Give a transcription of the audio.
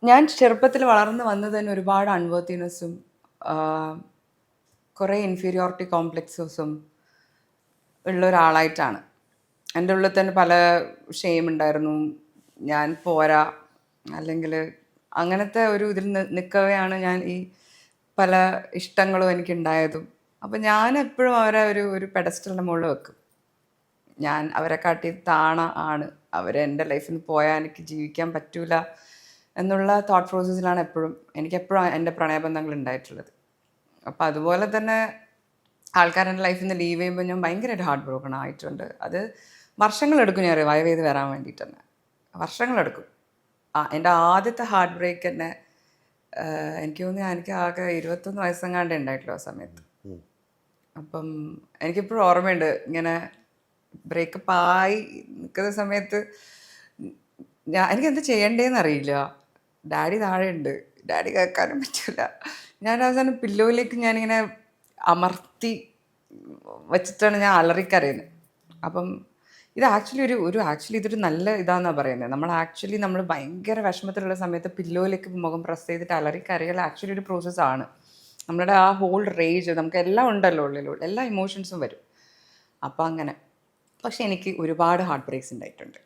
ഞാൻ ചെറുപ്പത്തിൽ വളർന്ന് വന്നത് തന്നെ ഒരുപാട് അൺവർത്തിനെസ്സും കുറേ ഇൻഫീരിയോറിറ്റി കോംപ്ലക്സസും ഉള്ള ഒരാളായിട്ടാണ്. എൻ്റെ ഉള്ളിൽ തന്നെ പല ഷെയിം ഉണ്ടായിരുന്നു. ഞാൻ പോരാ, അല്ലെങ്കിൽ അങ്ങനത്തെ ഒരു ഇതിൽ നിൽക്കവെയാണ് ഞാൻ ഈ പല ഇഷ്ടങ്ങളും എനിക്കുണ്ടായതും. അപ്പം ഞാൻ എപ്പോഴും അവരെ ഒരു ഒരു പെഡസ്റ്റലിൻ്റെ മുകളിൽ വെക്കും. ഞാൻ അവരെ കാട്ടി ആണ്, അവരെൻ്റെ ലൈഫിൽ നിന്ന് പോയാൽ എനിക്ക് ജീവിക്കാൻ പറ്റൂല എന്നുള്ള തോട്ട് പ്രോസസ്സിലാണ് എനിക്കെപ്പോഴും എൻ്റെ പ്രണയബന്ധങ്ങൾ ഉണ്ടായിട്ടുള്ളത്. അപ്പം അതുപോലെ തന്നെ ആൾക്കാർ എൻ്റെ ലൈഫിൽ നിന്ന് ലീവ് ചെയ്യുമ്പോൾ ഞാൻ ഭയങ്കരമായിട്ട് ഹാർട്ട് ബ്രോക്കൺ ആയിട്ടുണ്ട്. അത് വർഷങ്ങളെടുക്കും ഞാൻ റിവൈവ് ചെയ്ത് വരാൻ വേണ്ടിയിട്ട് തന്നെ, വർഷങ്ങളെടുക്കും. എൻ്റെ ആദ്യത്തെ ഹാർട്ട് ബ്രേക്ക് തന്നെ എനിക്ക് തോന്നി എനിക്ക് ആകെ 21 വയസ്സെങ്ങാണ്ടേ ഉണ്ടായിട്ടുള്ളൂ ആ സമയത്ത്. അപ്പം എനിക്കിപ്പോഴും ഓർമ്മയുണ്ട്, ഇങ്ങനെ ബ്രേക്കപ്പ് ആയി നിൽക്കുന്ന സമയത്ത് എനിക്കെന്ത് ചെയ്യേണ്ടതെന്ന് അറിയില്ല. ഡാഡി താഴെയുണ്ട്, ഡാഡി കേൾക്കാനും പറ്റില്ല. ഞാൻ അവസാനം പില്ലോയിലേക്ക് ഞാനിങ്ങനെ അമർത്തി വെച്ചിട്ടാണ് ഞാൻ അലറിക്കരയുന്നത്. അപ്പം ഇത് ആക്ച്വലി ഇതൊരു നല്ല ഇതാണെന്നാണ് പറയുന്നത്. നമ്മൾ ഭയങ്കര വിഷമത്തിലുള്ള സമയത്ത് പില്ലോയിലേക്ക് മുഖം പ്രസ് ചെയ്തിട്ട് അലറിക്കരകൾ ആക്ച്വലി ഒരു പ്രോസസ്സാണ്. നമ്മളുടെ ആ ഹോൾ റേജ്, നമുക്ക് എല്ലാം ഉണ്ടല്ലോ ഉള്ളിലുള്ള എല്ലാ ഇമോഷൻസും വരും. അപ്പോൾ അങ്ങനെ. പക്ഷെ എനിക്ക് ഒരുപാട് ഹാർട്ട് ബ്രേക്സ് ഉണ്ടായിട്ടുണ്ട്.